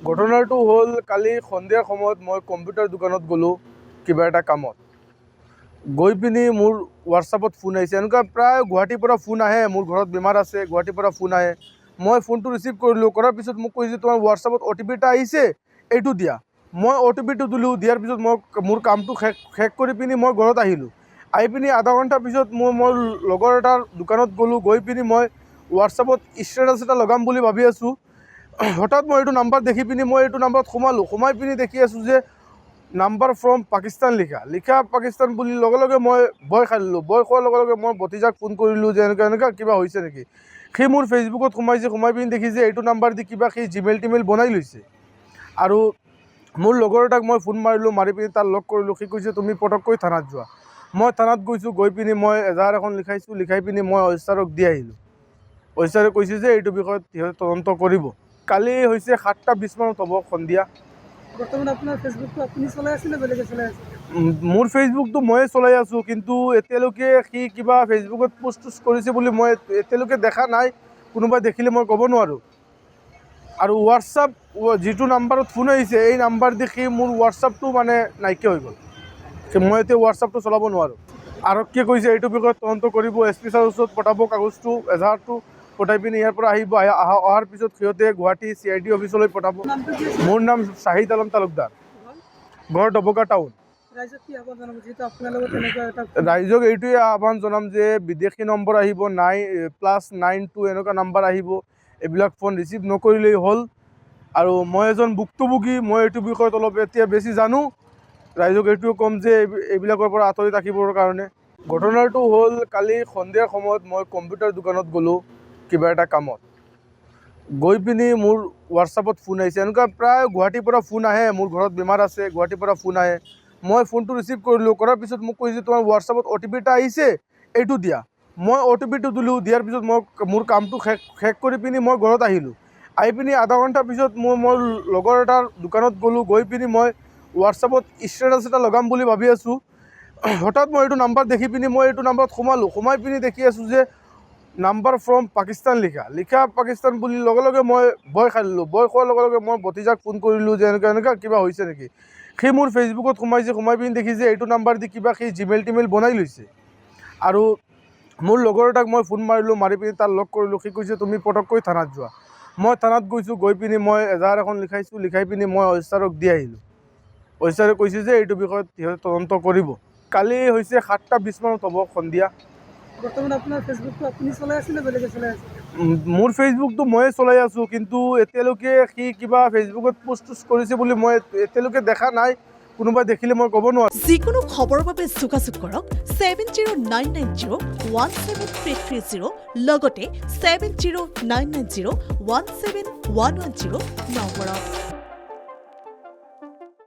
ঘটনাটো হ'ল কালি সন্ধিয়াৰ সময়ত মই কম্পিউটাৰ দোকানত গ'লোঁ কিবা এটা কামত। গৈ পিনি মোৰ হোৱাটছআপত ফোন আহিছে। এনেকুৱা প্ৰায় গুৱাহাটীৰ পৰা ফোন আহে, মোৰ ঘৰত বেমাৰ আছে, গুৱাহাটীৰ পৰা ফোন আহে। মই ফোনটো ৰিচিভ কৰিলোঁ, কৰাৰ পিছত মোক কৈছে তোমাৰ হোৱাটছআপত OTP এটা আহিছে, এইটো দিয়া। মই OTPটো দিলোঁ, দিয়াৰ পিছত মোৰ কামটো শেষ কৰি পিনি মই ঘৰত আহিলোঁ। আহি পিনি আধা ঘণ্টাৰ পিছত মোৰ লগৰ এটাৰ দোকানত গ'লোঁ। গৈ পিনি মই হোৱাটছআপত ষ্টেটাছ এটা লগাম বুলি ভাবি আছোঁ। হঠাৎ মই এইটো নাম্বাৰ দেখি পিনি মই এইটো নাম্বাৰত সোমাই পিনি দেখি আছোঁ যে নাম্বাৰ ফ্ৰম পাকিস্তান লিখা পাকিস্তান বুলি লগে লগে মই ভয় খাই দিলোঁ। ভয় খোৱাৰ লগে লগে মই ভতিজাক ফোন কৰিলোঁ যে এনেকুৱা কিবা হৈছে নেকি। সি মোৰ ফেচবুকত সোমাই পিনি দেখি যে এইটো নাম্বাৰ দি কিবা সি জিমেইল টিমেইল বনাই লৈছে। আৰু মোৰ লগৰ এটাক মই ফোন মাৰিলোঁ, মাৰি পিনি তাৰ লগ কৰিলোঁ। সি কৈছে তুমি পটককৈ থানাত যোৱা। মই থানাত গৈছোঁ, গৈ পিনি মই এজাহাৰ এখন লিখাই পিনি মই অফিচাৰক দি আহিলোঁ। অফিচাৰে কৈছে যে এইটো বিষয়ত সিহঁতে তদন্ত কৰিব। কালি হৈছে 7:20 মানত হ'ব সন্ধিয়া। বৰ্তমান আপোনাৰ ফেচবুকটো আপুনি চলাই আছে নে বেলেগে চলাই আছে? মোৰ ফেচবুকটো ময়ে চলাই আছোঁ, কিন্তু এতিয়ালৈকে সি কিবা ফেচবুকত পোষ্ট কৰিছে বুলি মই এতিয়ালৈকে দেখা নাই। কোনোবাই দেখিলে মই ক'ব নোৱাৰোঁ। আৰু হোৱাটছআপ যিটো নাম্বাৰত ফোন আহিছে, এই নাম্বাৰ দি সি মোৰ হোৱাটছআপটো মানে নাইকিয়া হৈ গ'ল। মই এতিয়া হোৱাটছআপটো চলাব নোৱাৰোঁ। আৰক্ষীয়ে কৈছে এইটো বিষয়ত তদন্ত কৰিব, SP ছাৰৰ ওচৰত পঠাব কাগজটো, এজাহাৰটো পঠাই পিনি ইয়াৰ পৰা আহিব। অহাৰ পিছত সিহঁতে গুৱাহাটী CID অফিচলৈ পঠাব। মোৰ নাম শ্বাহিদ আলম তালুকদাৰ, ঘৰ ডবকা টাউন। ৰাইজক কি আহ্বান জনাব, যিহেতু আপোনাৰ লগত এনেকুৱা এটা? ৰাইজক এইটোৱে আহ্বান জনাম যে বিদেশী নম্বৰ আহিব, +92 এনেকুৱা নাম্বাৰ আহিব, এইবিলাক ফোন ৰিচিভ নকৰিলেই হ'ল। আৰু মই এজন ভুক্তভোগী, মই এইটো বিষয়ত অলপ এতিয়া বেছি জানো। ৰাইজক এইটোৱে ক'ম যে এইবিলাকৰ পৰা আঁতৰি ৰাখিবৰ কাৰণে। ঘটনাটো হ'ল কালি সন্ধিয়াৰ সময়ত মই কম্পিউটাৰ দোকানত গ'লোঁ কিবা এটা কামত। গৈ পিনি মোৰ হোৱাটছআপত ফোন আহিছে। এনেকুৱা প্ৰায় গুৱাহাটীৰ পৰা ফোন আহে, মোৰ ঘৰত বেমাৰ আছে, গুৱাহাটীৰ পৰা ফোন আহে। মই ফোনটো ৰিচিভ কৰিলোঁ, কৰাৰ পিছত মোক কৈছে তোমাৰ হোৱাটছআপত OTP এটা আহিছে, এইটো দিয়া। মই OTPটো দিলোঁ, দিয়াৰ পিছত মোৰ কামটো শেষ কৰি পিনি মই ঘৰত আহিলোঁ। আহি পিনি আধা ঘণ্টাৰ পিছত মোৰ লগৰ এটাৰ দোকানত গ'লোঁ। গৈ পিনি মই হোৱাটছআপত ষ্টেটাছ এটা লগাম বুলি ভাবি আছোঁ। হঠাৎ মই এইটো নাম্বাৰ দেখি পিনি মই এইটো নাম্বাৰত সোমাই পিনি দেখি আছোঁ যে নাম্বাৰ ফ্ৰম পাকিস্তান লিখা পাকিস্তান বুলি লগে লগে মই ভয় খাই দিলোঁ। ভয় খোৱাৰ লগে লগে মই ভতিজাক ফোন কৰিলোঁ যে এনেকুৱা কিবা হৈছে নেকি। সি মোৰ ফেচবুকত সোমাই পিনি দেখি যে এইটো নাম্বাৰ দি কিবা সি জিমেইল টিমেইল বনাই লৈছে। আৰু মোৰ লগৰ এটাক মই ফোন মাৰিলোঁ, মাৰি পিনি তাৰ লগ কৰিলোঁ। সি কৈছে তুমি পটককৈ থানাত যোৱা। মই থানাত গৈছোঁ, গৈ পিনি মই এজাহাৰ এখন লিখাই পিনি মই অফিচাৰক দি আহিলোঁ। অফিচাৰে কৈছে যে এইটো বিষয়ত সিহঁতে তদন্ত কৰিব। কালি হৈছে 7:20 মানত হ'ব সন্ধিয়া। বৰ্তমান আপোনাৰ ফেচবুকটো আপুনি চলাই আছে নে বেলেগে চলাই আছে? মোৰ ফেচবুকটো ময়ে চলাই আছোঁ, কিন্তু এতিয়ালৈকে সি কিবা ফেচবুকত পোষ্ট কৰিছে বুলি মই এতিয়ালৈকে দেখা নাই। কোনোবাই দেখিলে মই ক'ব নোৱাৰোঁ। যিকোনো খবৰৰ বাবে যোগাযোগ কৰক 7099017330 লগতে 7099017110 নম্বৰত।